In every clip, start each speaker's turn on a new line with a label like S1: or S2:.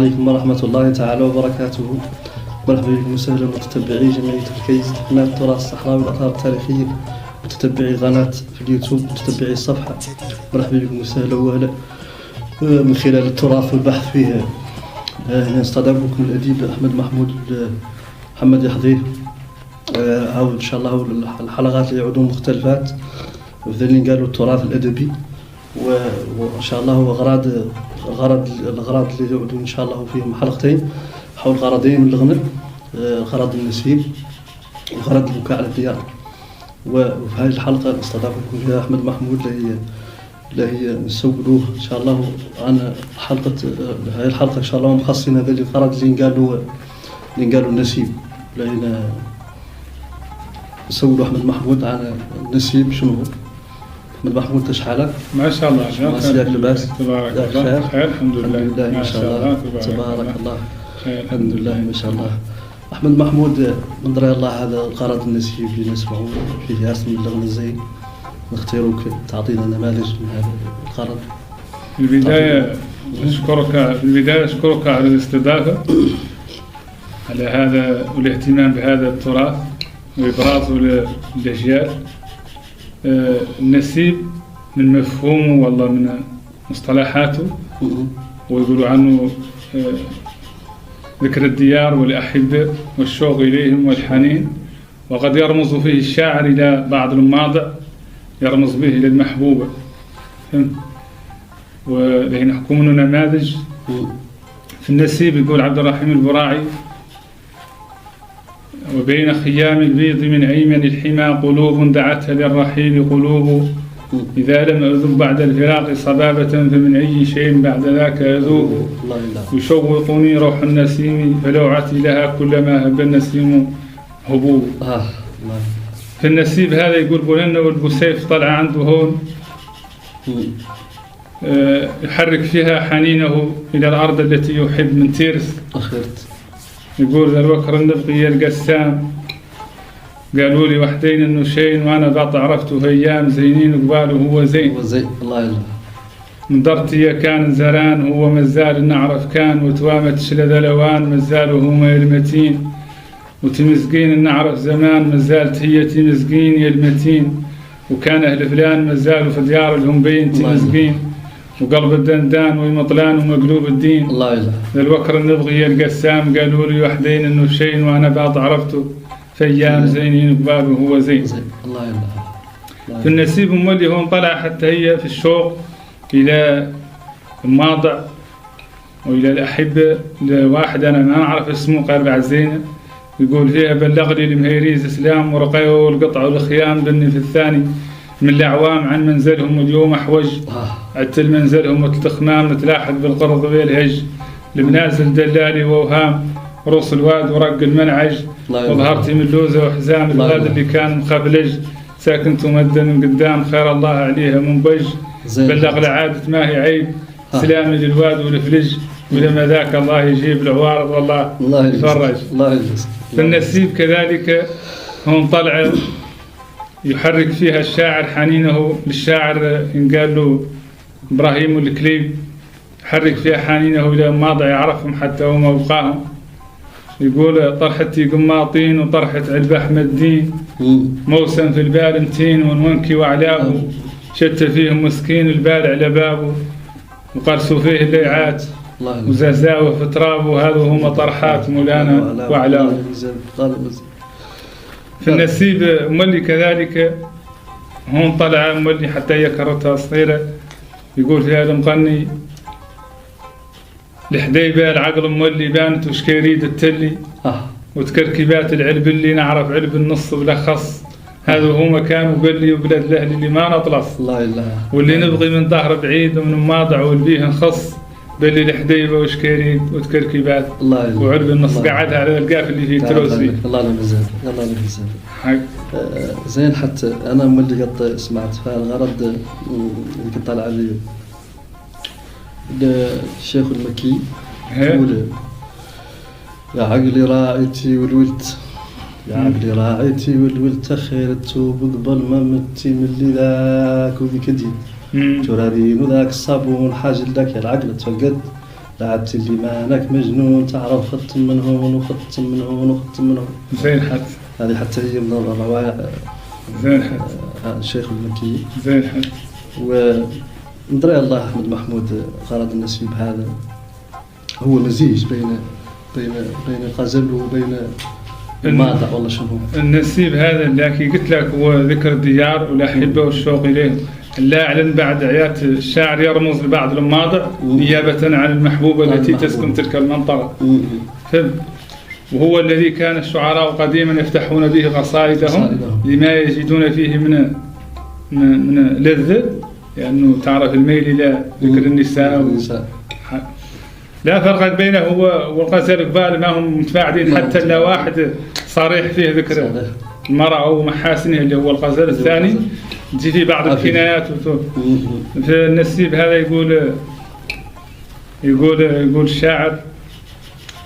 S1: عليكم ورحمة الله تعالى وبركاته. مرحبا بكم وسهلا متتبعي جمعية الكيس لحماية التراث الصحراوي والآثار التاريخية، متتبعي قناة في اليوتيوب، متتبعي الصفحة. مرحبا بكم وسهلا وهلا. من خلال التراث والبحث فيه نستضيفكم الأديب أحمد محمود محمد يحضيه. أو إن شاء الله الحلقات اللي يعودون مختلفات مثل قالوا التراث الأدبي، وإن شاء الله هو الأغراض اللي يعودون إن شاء الله فيهم حلقتين حول غرضين من الغنى، غرض النسيب وغرض البكاء على الديار. وفي هذه الحلقة نستضيفكم فيها أحمد محمود اللي هي نسولوه إن شاء الله عن هذه الحلقة إن شاء الله مخصصين هذا الغرض اللي قالوا النسيب. لأن نسولوا أحمد محمود عن النسيب شنو هو. أحمد محمود شحالك؟
S2: ما شاء الله.
S1: مساك لباس.
S2: تبارك الله. خير الحمد لله.
S1: ما شاء الله. تبارك الله. الحمد لله ما شاء الله. أحمد محمود من دري الله هذا الغرض النسيب اللي نسمعوا فيه اسم اللغة الزين، نختاروك تعطينا نماذج من هذا الغرض.
S2: في البداية أشكرك على الاستضافة، على هذا والاهتمام بهذا التراث وإبرازه للأجيال. النسيب من مفهومه والله من مصطلحاته، ويقولوا عنه ذكر الديار والأحبة والشوق إليهم والحنين، وقد يرمز فيه الشاعر إلى بعض المواضع يرمز به إلى المحبوبة. ولكن نحكم نماذج في النسيب. يقول عبد الرحيم البراعي: وبين خيام البيض من أيمن الحمى قلوب دعتها للرحيل قلوب، إذا لم أذب بعد الفراق صبابة فمن أي شيء بعد ذاك أذوب. يشوقني روح النسيم فلوعتي لها كلما هب النسيم هبوب. في النسيب هذا يقول بولنا والبسيف طلع عنده هون، يحرك فيها حنينه إلى الأرض التي يحب من تيرس. يقول ذا الوكر النبقي القسام قالوا لي وحدين النشين وأنا بعط عرفته في أيام زينين قباله هو زين.
S1: الله يلا.
S2: من درتي كان زران هو مزال نعرف كان، وتوامت شلذ الأوان مزاله هما المتين، وتمزقين نعرف زمان مزالت هي تمزقين يا المتين، وكان أهل فلان مزالوا في ديار الهمبين تمزقين، وقلب الدندان ومطلان ومقلوب الدين.
S1: الله يلا.
S2: ذا الوكر النبغي القسام قالوا لي وحدين النشين وأنا بعض عرفته في أيام زينين قبابه هو زين.
S1: الله يلا.
S2: في النسيب مولي هون طلع حتى هي في الشوق إلى الماضع وإلى الأحبة لواحد أنا ما أعرف اسمه قرب عزينة، يقول فيها بلغ لي المهيريز إسلام ورقيه والقطع والخيام بني في الثاني من الأعوام عن منزلهم اليوم أحوج، عدتل منزلهم التخمام متلاحق بالقرض والهج، المنازل دلالي ووهام روس الواد ورق المنعج، وظهرتي من لوزة وحزام الغاد اللي كان مخفلج، ساكنت مدة من قدام خير الله عليها منبج، بلغ لعادة ما هي عيب سلامي للواد والفلج، ولما ذاك الله يجيب العوارض والله يفرج. في النسيب كذلك هون طلع يحرك فيها الشاعر حنينه للشاعر إن قال له إبراهيم الكليب، يحرك فيها حنينه إلى ماضي يعرفهم حتى هم وقاهم. يقول طرحتي قماطين وطرحة علب أحمد الدين، موسم في البال متين ونونكي وعلابه، شت فيهم مسكين البال على بابه، وقرسوا فيه الليعات وزازاوه في ترابه، هذا هم طرحات مولانا وعلابه. في النسيب مولي كذلك هون طلع مولي حتى هي كرتها صغيرة، يقول فيها المغني الحديبة العقل مولي بانت وشكيريد التلي، وتكركبات العلب اللي نعرف علب النص بلا خص، هذا هو مكان وقال لي وبلاد الأهل اللي ما نطلص، واللي نبغي من ظهر بعيد ومن ماضع والبيه نخص، بلي الحديبة وشكيريد وتكركبات وعلب النص قعدها على القاف اللي فيه تروسي.
S1: الله يمزال. زين. حتى أنا مولي قد سمعت في الغرض اللي طلع لي الشيخ المكي يقول يا عقلي راعيتي والولت، يا عقلي راعيتي والولت خيرتو بقبل ما متي من اللي ذاك وذيك دي ترارين وذاك الصابون حاجة لذاك يا العقل تفقد لعبت اللي مالك مجنون، تعرف خط من هون وخط من هون وخط من هون.
S2: زين حد.
S1: هذه حتى هي من الروائع.
S2: زين حد.
S1: الشيخ المكي.
S2: زين حد.
S1: وندري الله أحمد محمود غرض النسيب هذا هو مزيج بين الغزل وبين الماضع والله شنو.
S2: النسيب هذا اللي قلت لك هو ذكر الديار والأحبة والشوق إليهم، لا أعلن بعد عيات الشاعر يرمز لبعض الماضع نيابة عن المحبوبة التي تسكن تلك المنطقة. وهو الذي كان الشعراء قديما يفتحون به قصائدهم لما يجدون فيه من لذة، لأنه يعني تعرف الميل إلى ذكر النساء لا فرق بينه والغزل قبال ما هم متفاعلين، حتى لا واحد صريح فيه ذكر المرأة أو محاسنها اللي هو الغزل الثاني تجي في بعض الكنايات. في النسيب هذا يقول الشاعر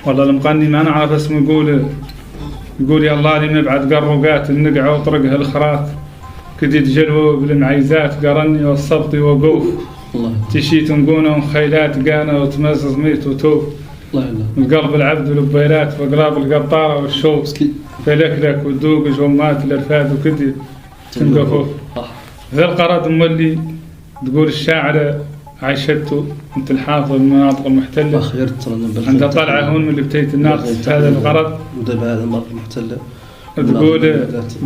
S2: والله المغني ما نعرف اسمه، يقول يا الله لي مبعد قرقات النقعة وطرقها الخرات كديت جلوه بالمعيزات قرني والصبط وقوف تشيت نقونه وخيلات قانا وتمزز ميت وتوف القلب العبد والبيرات وقلاب القطارة والشوق فلكلك ودوق جومات الارفاد وكدي تنقفوف. ذا القرد مولي تقول الشاعر عيشته انت الحافظ المناطق المحتله انت طالعه هون من اللي بتيت الناقص هذا الغرض
S1: ودابا هذا المناطق المحتله.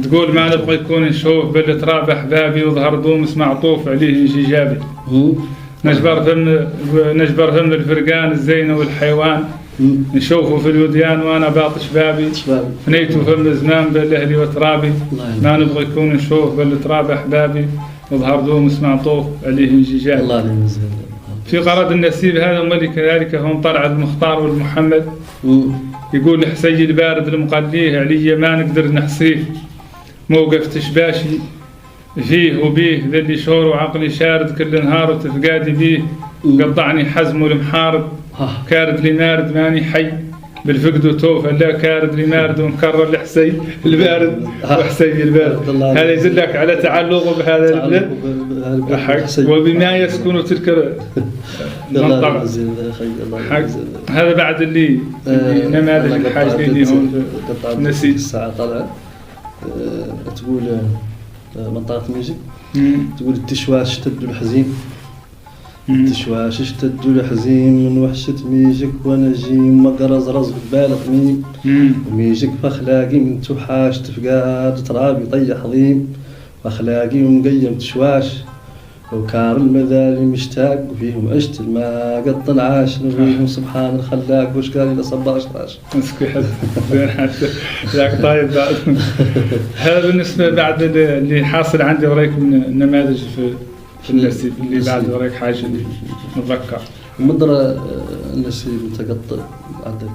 S2: تقول ما نبغى يكون نشوف بالتراب احبابي وظهر دومس معطوف عليه انسجابي نجبر فم الفرقان الزينه والحيوان نشوفه في الوديان وانا باطش بابي فنيته فم الزمان بالاهلي وترابي ما نبغى يكون نشوف بالتراب احبابي وظهر دومس معطوف عليه انسجابي.
S1: الله
S2: في قرض النسيب هذا ملك كذلك هم طلع المختار والمحمد يقول لحسي البارد المقليه علي ما نقدر نحصيه موقف تشباشي فيه وبيه ذا اللي شعور وعقلي شارد كل نهار وتفقادي بيه قطعني حزم المحارب كارد لي مارد ماني حي بالفقد وتوفى لا كارد لي مارد ونكرر لحسي البارد وحسي البارد. هذا يدلك على تعلقه بهذا البلد وبما يسكن تلك المنطقة. هذا بعد اللي نماذج الحاج اللي هون نسيت
S1: الساعة طلع تقول منطقة ميجك تقول التشواش اشتد الحزين التشواش اشتد الحزين من وحشة ميجك ونجيم وقرز رز بالغ ميم وميجك فاخلاقي من توحاش تفقاد ترابي طيح عظيم واخلاقي ومقيم تشواش وكار المذالي مشتاق وفيهم عشت ما قد العاش نبيهم سبحان الخلاق وش قال إلى 17
S2: مسكي حد ذاك طيب بعد. هذا بالنسبة بعد اللي حاصل عندي ورايك من النماذج في النسيب اللي بعد ورايك حاجة اللي نتذكر
S1: مدرة النسيب متقطع عدد